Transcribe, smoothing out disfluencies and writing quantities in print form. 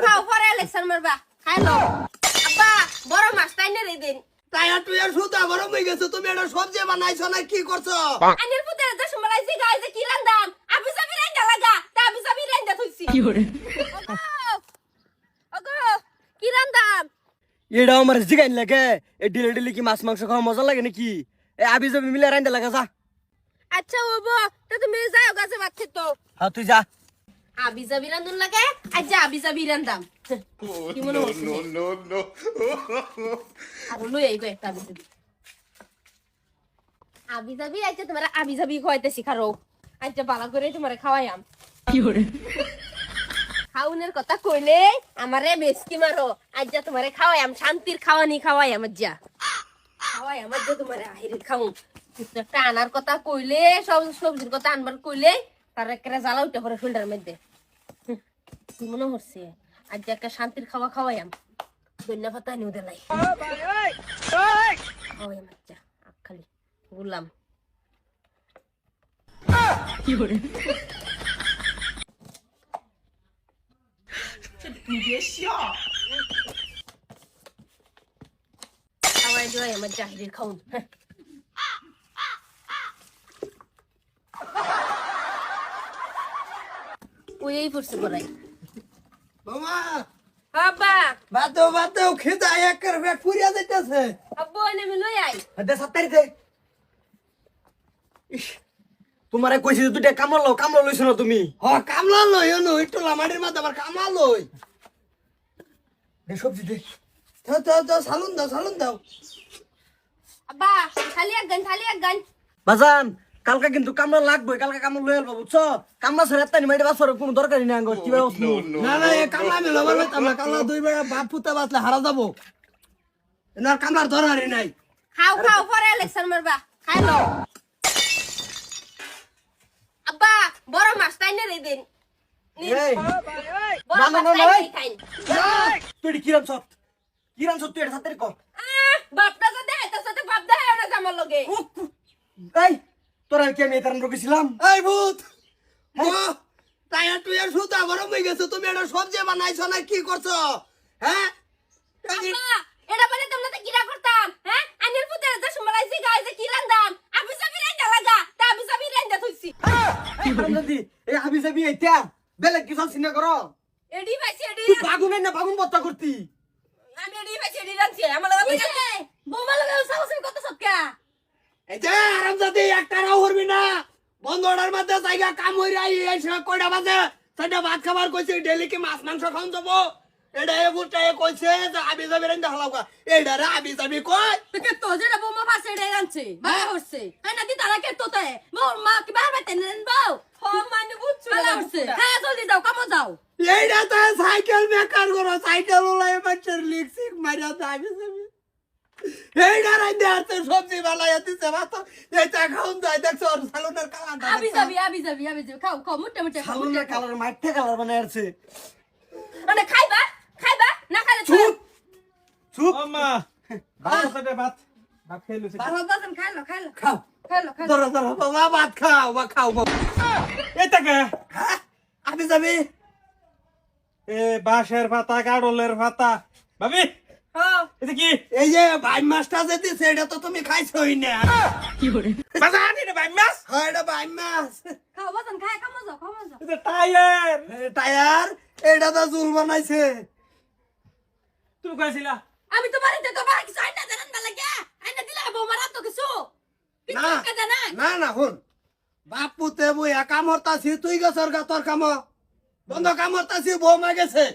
খাও পরে ইলেকশন মারবা খাই লো আব্বা বড় মাছ তাই না রে দিন তাই আর তুই আর সুতা গরম হয়ে গেছে তুমি এটা সবজি বানাইছো না কি করছো আনির পুতের তো সমলাইছি গায় যে কি রান্দাম আবি সাবি রান্দা লাগা তা আবি সাবি রান্দা থইছি কি করে ওগো কি রান্দাম এটা আমার জিগাইন লাগে এ ডিলে ডিলে কি মাছ মাংস খাওয়া মজা লাগে নাকি এ আবি যাবি মিলে রাইন্দা লাগা যা আচ্ছা ওবো তো তুমি যাও গাছে ভাত খেতো হ্যাঁ তুই যা আবি সাবি রান্দুন লাগে আজ আবি সাবি রান্দাম কি মনে হচ্ছে নো আর লই আইগো একটা আবি সাবি আজ তোমার আবি সাবি খাওয়াইতে শিখারো আজ বালা করে তোমারে খাওয়াইয়াম কি করে খাউনের কথা কইলে আমারে বেশকি মারো আজ যা তোমারে খাওয়াইয়াম শান্তির খাওয়ানি খাওয়াইয়াম আজ যা খাওয়াইয়াম আজ তোমারে আহিরে খাও একটা আনার কথা কইলে সব সবজির কথা আনবার কইলে তার একটা জ্বালা উঠে পড়ে ফিল্টার মধ্যে কি মনে হচ্ছে আজ একটা শান্তির খাওয়া খাওয়াইয়াম ধন্যা পাতা নিউ দেলাই খাওয়াইয়াম আচ্ছা খালি বললাম কি করে খাওয়াই দেওয়াই আমার জাহিরের খাউন ওই পড়ছে করাই মামা আব্বা বাতো খেদা একের পেট পুরিয়া যাইতেছে আব্বু এনে আমি লই আই দে সাত্তারি দে ইস তোমারে কইছি যে তুই কামলা লইছ না তুমি হ কামলা লই নো একটু লামাড়ির মধ্যে আবার কামলা লই দে সবজি দে তো সালুন দাও আব্বা খালি এক গান বাজান কালকে কিন্তু কামলা লাগবে কালকে কামলা লই আলবা বুঝছো কামলা ছাড়া এত্তানি মাইরে বাসর কোনো দরকারই নাই আঙ্গর কি ব্যবস্থা না এ কামলা আমি লবার লইতাম না কামলা দুই বেড়া বাপ পুতা বাতলে হারা যাবো এনার কামলার দরকারই নাই খাও পরে ইলেকশন মারবা খাই লো আব্বা বড় মাছ তাই না রে দিন এই বড় না, মাছ না, তাই না, খাই তুই কিরাম সব তুই এটা সাত্তারি কর বাপটা সাথে তোর সাথে বাপ দেয় না জামার লগে এই তোরা কি আমি এতারান রকেছিলাম এই ভূত তাই আর তুই আর সুতা গরম হয়ে গেছে তুমি এটা সবজি বানাইছো না কি করছো হ্যাঁ আব্বা এটা বলে তোমরা তো কিরা করতাম হ্যাঁ আনির পুতের তো সমলাইছি গায় যে কি রান্দাম আবি সাবি রান্দা লাগা তা আবি সাবি রান্দা থইছি কি করম যদি এই হাবি যাবি এইটা বেলেগ কিছু সিনে করো এডি ভাইছি এডি তুই বাগুন বত্তা করতি আমি এডি ভাইছি এডি রানছি আমার লগে বোমা লগে সাহসী কত সৎকা এই যে আরামজাদি একটা রাও করবি না বন্ধ অর্ডার মধ্যে জায়গা কাম হই রাই এই সময় কয়টা বাজে সেটা ভাত খাবার কইছে ডেলি কি মাছ মাংস খাওন যাবো এটা এ বুটটা এ কইছে যে আবি যাবি রান্দা হলাওকা এইটা রে আবি যাবি কই কে তো যেটা বোমা পাশে এডি রানছে ভালো হচ্ছে হ্যাঁ না দি তারা কে তোতে মোর মা কি বাহার বাইতে নেন বাও হ মানে বুঝছো ভালো হচ্ছে হ্যাঁ জলদি যাও কামো যাও এইটা তো সাইকেল বেকার করো সাইকেল ওলাই বাচ্চার লিক্সিক মারিয়া তো আবি যাবি এইটা রান্দা আছে সবজি বালাই দিতে ভাত এইটা খাওন যায় দেখছো সালুনের কালাটা আবি যাবি খাও মুটে মুটে খাও সালুনের কালার মাঠে কালার বানায় আছে মানে খাইবা না খাইলে চুপ চুপ মামা ভাত সাথে ভাত খেয়ে লইছে বারো বাজন খাইলো খাও খাইলো ধরো বাবা ভাত খাও বা খাও এটা কে হ্যাঁ আবি যাবি এ বাঁশের পাতা কাডলের পাতা ভাবি হ্যাঁ এটা কি এই যে ভাই মাছটা যে দিছে এটা তো তুমি খাইছই না বাজার এটা ভাই মাছ হ্যাঁ এটা ভাই মাছ খাও বাজন খাই কামো যাও এটা টায়ার টায়ার এটা তো জুল বানাইছে তুমি কইছিলা আমি তো বাড়িতে তো বাড়ি কিছু আইনা জানেন না লাগে আইনা দিলে বৌমারা তো কিছু না কিছু কাজে না না শুন বাপুতে বই কাম হরতাছি তুই গেছর গা তোর কাম বন্ধ কাম হরতাছি বউ মা গেছে